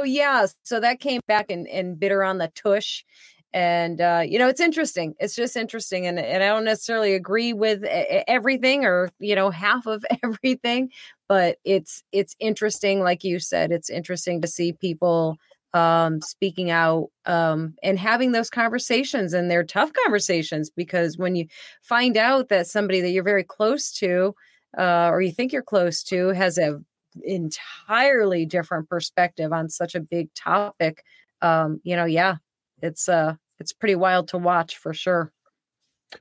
Yeah. So that came back and bit her on the tush. And, it's interesting. It's just interesting. And I don't necessarily agree with everything or, half of everything, but it's interesting. Like you said, it's interesting to see people speaking out and having those conversations, and they're tough conversations, because when you find out that somebody that you're very close to or you think you're close to has a entirely different perspective on such a big topic. Yeah, it's pretty wild to watch for sure.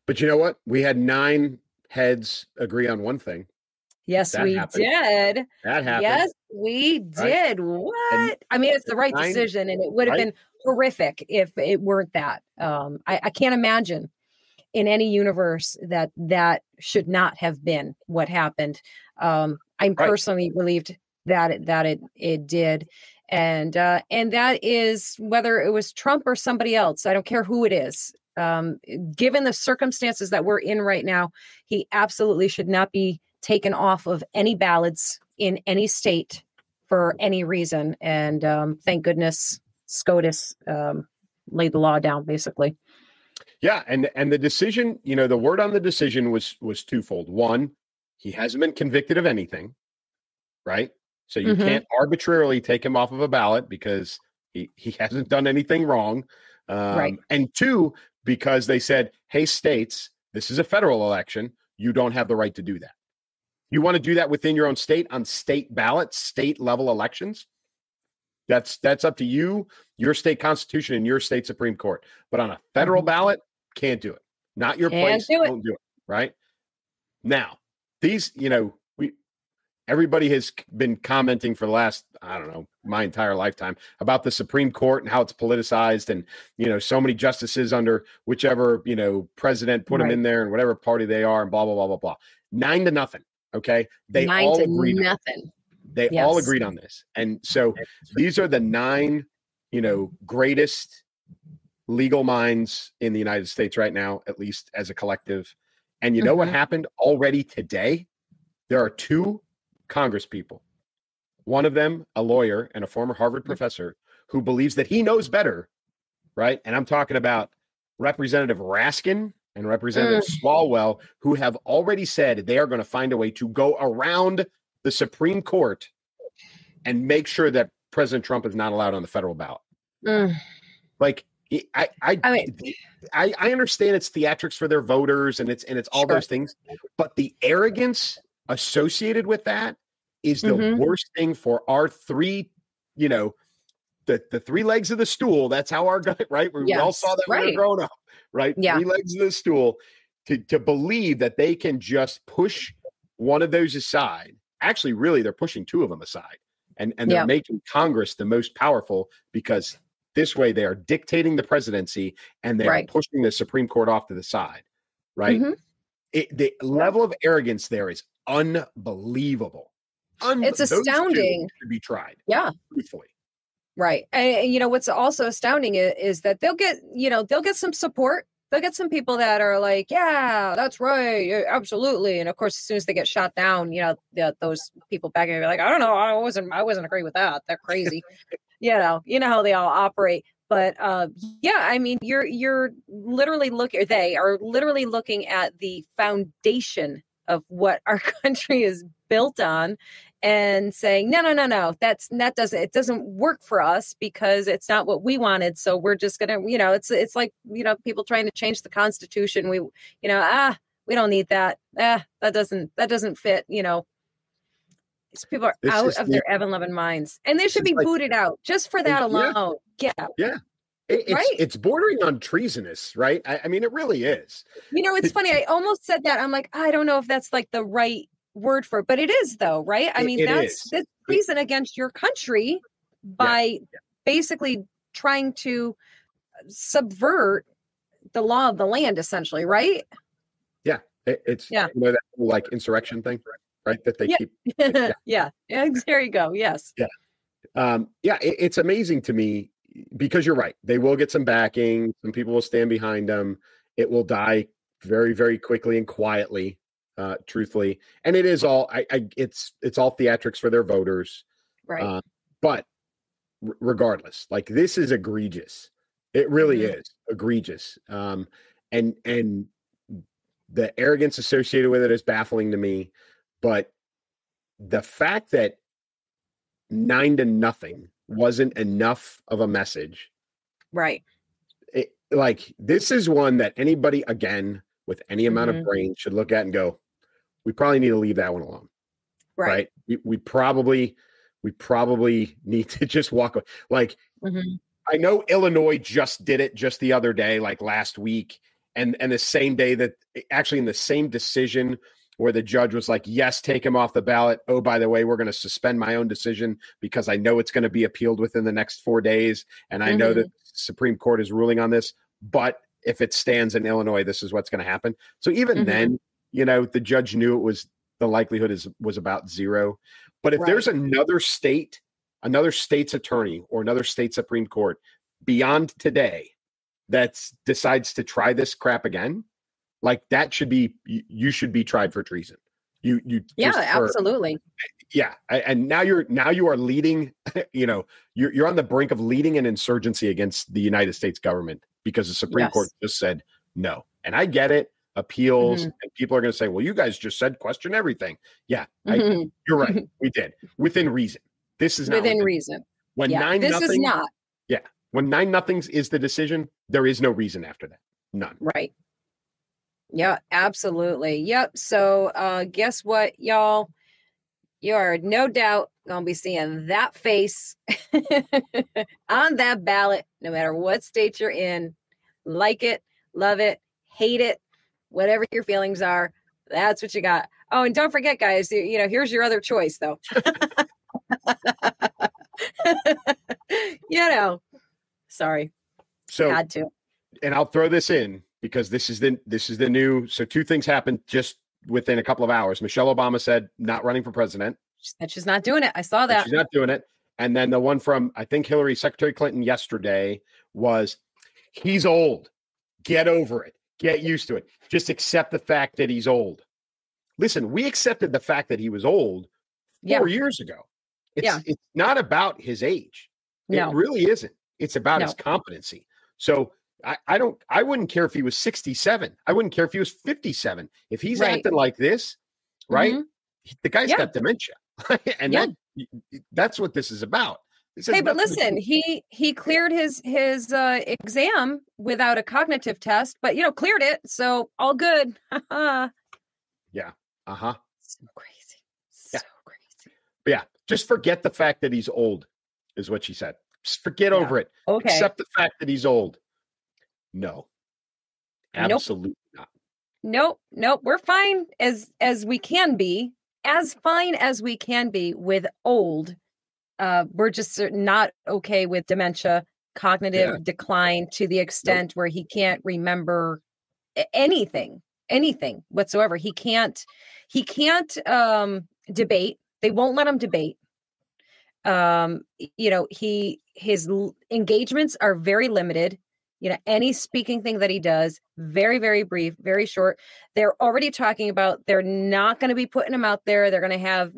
But you know what? We had 9 heads agree on one thing. Yes, That we happened. did. That happened. Yes, we did. Right? What? I mean, it's the right 9, decision, and it would have right? been horrific if it weren't that. I can't imagine in any universe that should not have been what happened. I'm Right. personally relieved that it did, and that is whether it was Trump or somebody else. I don't care who it is. Given the circumstances that we're in right now, he absolutely should not be taken off of any ballots in any state for any reason. And thank goodness SCOTUS laid the law down, basically. Yeah, and the decision, the word on the decision was twofold. One, he hasn't been convicted of anything, right? So you can't arbitrarily take him off of a ballot because he hasn't done anything wrong. Right. And 2, because they said, hey, states, this is a federal election. You don't have the right to do that. You want to do that within your own state on state ballots, state level elections? That's up to you, your state constitution, and your state Supreme Court. But on a federal ballot, can't do it. Not your place. Don't do it. Right now, these, everybody has been commenting for the last, I don't know, my entire lifetime about the Supreme Court and how it's politicized, and so many justices under whichever president put them in there and whatever party they are, and blah blah blah blah blah. 9-0. Okay, they all agreed. They all agreed on this, and so these are the 9, greatest legal minds in the United States right now, at least as a collective. And you know what happened already today? There are 2 Congress people. One of them, a lawyer and a former Harvard professor, who believes that he knows better, right? And I'm talking about Representative Raskin and Representative Swalwell, who have already said they are going to find a way to go around the Supreme Court and make sure that President Trump is not allowed on the federal ballot. Like, I understand it's theatrics for their voters and it's all those things, but the arrogance associated with that is the worst thing for our 3, the 3 legs of the stool. That's how our guy, right? We all saw that when we were growing up, right? Yeah. 3 legs of the stool, to believe that they can just push one of those aside. Actually, really, they're pushing 2 of them aside, and they're making Congress the most powerful, because this way they are dictating the presidency and they're pushing the Supreme Court off to the side, right? The level of arrogance there is unbelievable. It's astounding to be tried. Yeah. Truthfully. Right. And what's also astounding is that they'll get some support. They'll get some people that are like, yeah, that's right. Absolutely. And of course, as soon as they get shot down, those people back in, like, I don't know. I wasn't agree with that. They're crazy. You know how they all operate. But I mean, you're literally they are literally looking at the foundation of what our country is built on and saying, no, it doesn't work for us because it's not what we wanted. So we're just going to, it's like, people trying to change the Constitution. We don't need that. That doesn't fit, These people are out of their ever-loving minds, and they should be booted out just for that alone. Get out. Yeah. It's bordering on treasonous, right? I mean, it really is. It's funny. I almost said that. I'm like, I don't know if that's like the right word for it, but it is, though, right? I mean, that's treason against your country by basically trying to subvert the law of the land, essentially, right? Yeah, it's that like insurrection thing, right? That they keep. Yeah. There you go. Yes. Yeah. It's amazing to me. Because you're right. They will get some backing. Some people will stand behind them. It will die very, very quickly and quietly, truthfully. And it is all, it's all theatrics for their voters. Right. But regardless, like, this is egregious. It really is egregious. And the arrogance associated with it is baffling to me. But the fact that 9-0 wasn't enough of a message, right? This is one that anybody, again, with any amount of brain should look at and go, we probably need to leave that one alone. right? We probably need to just walk away. Like, I know Illinois just did it just the other day, like last week, and the same day that actually in the same decision where the judge was like, yes, take him off the ballot. Oh, by the way, we're going to suspend my own decision because I know it's going to be appealed within the next 4 days. And I know that the Supreme Court is ruling on this, but if it stands in Illinois, this is what's going to happen. So even then, the judge knew the likelihood was about zero. But if there's another state's attorney or another state Supreme Court beyond today that decides to try this crap again, like that you should be tried for treason. Absolutely. Yeah. And now you are leading, you're on the brink of leading an insurgency against the United States government because the Supreme Court just said no. And I get it. Appeals and people are going to say, well, you guys just said question everything. Yeah, you're right. We did within reason. This is not within reason. When this is not. Yeah. When 9-0 is the decision, there is no reason after that. None. Right. Yeah, absolutely. Yep. So guess what, y'all? You are no doubt going to be seeing that face on that ballot, no matter what state you're in. Like it, love it, hate it, whatever your feelings are. That's what you got. Oh, and don't forget, guys, here's your other choice, though. Sorry. So had to. And I'll throw this in because this is the new. So two things happened just within a couple of hours. Michelle Obama said not running for president. And she's not doing it. I saw that. She's not doing it. And then the one from, I think, Secretary Clinton yesterday was, he's old. Get over it. Get used to it. Just accept the fact that he's old. Listen, we accepted the fact that he was old 4 years ago. It's not about his age. No. It really isn't. It's about his competency. So I wouldn't care if he was 67. I wouldn't care if he was 57. If he's acting like this, right? The guy's got dementia. And that's what this is about. Hey, but listen, he cleared his exam without a cognitive test, but cleared it, so all good. Yeah. So crazy. So crazy. But yeah, just forget the fact that he's old, is what she said. Just forget over it. Okay. Accept the fact that he's old. No. Absolutely not. Nope. We're fine as we can be. As fine as we can be with old. We're just not okay with dementia, cognitive decline to the extent where he can't remember anything whatsoever. He can't debate. They won't let him debate. His engagements are very limited. Any speaking thing that he does, very, very brief, very short. They're already talking about, they're not going to be putting him out there. They're going to have,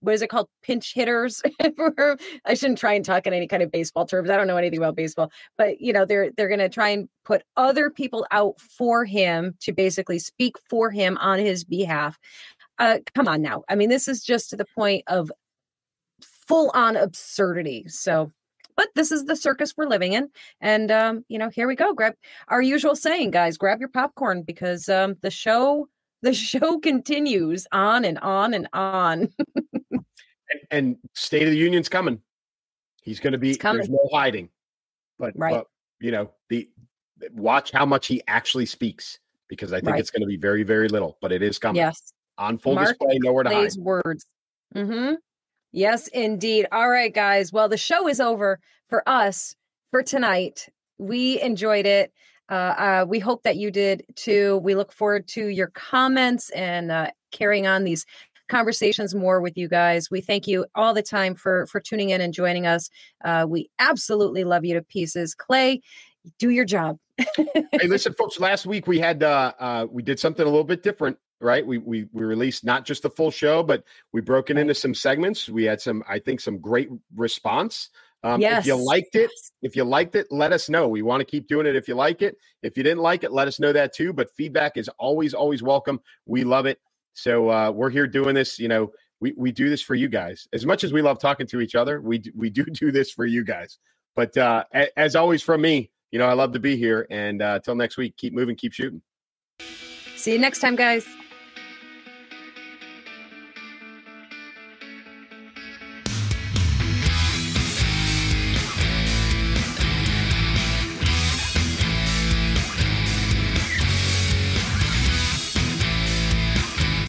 what is it called? Pinch hitters. I shouldn't try and talk in any kind of baseball terms. I don't know anything about baseball, but they're going to try and put other people out for him to basically speak for him on his behalf. Come on now. I mean, this is just to the point of full on absurdity. So, but this is the circus we're living in. And, here we go. Grab our usual saying, guys, grab your popcorn because the show continues on and on and on. and State of the Union's coming. He's going to be, there's no hiding, but watch how much he actually speaks, because I think it's going to be very, very little, but it is coming. Yes. On full display, nowhere to hide. Words. Yes, indeed. All right, guys. Well, the show is over for us for tonight. We enjoyed it. We hope that you did too. We look forward to your comments and carrying on these conversations more with you guys. We thank you all the time for tuning in and joining us. We absolutely love you to pieces. Clay, do your job. Hey, listen, folks, last week we had we did something a little bit different. Right. We released not just the full show, but we broke it into some segments. We had some great response. If you liked it, let us know. We want to keep doing it. If you like it, if you didn't like it, let us know that too. But feedback is always welcome. We love it. So we're here doing this. We do this for you guys. As much as we love talking to each other, we do this for you guys. But as always from me, I love to be here. And until next week, keep moving, keep shooting. See you next time, guys.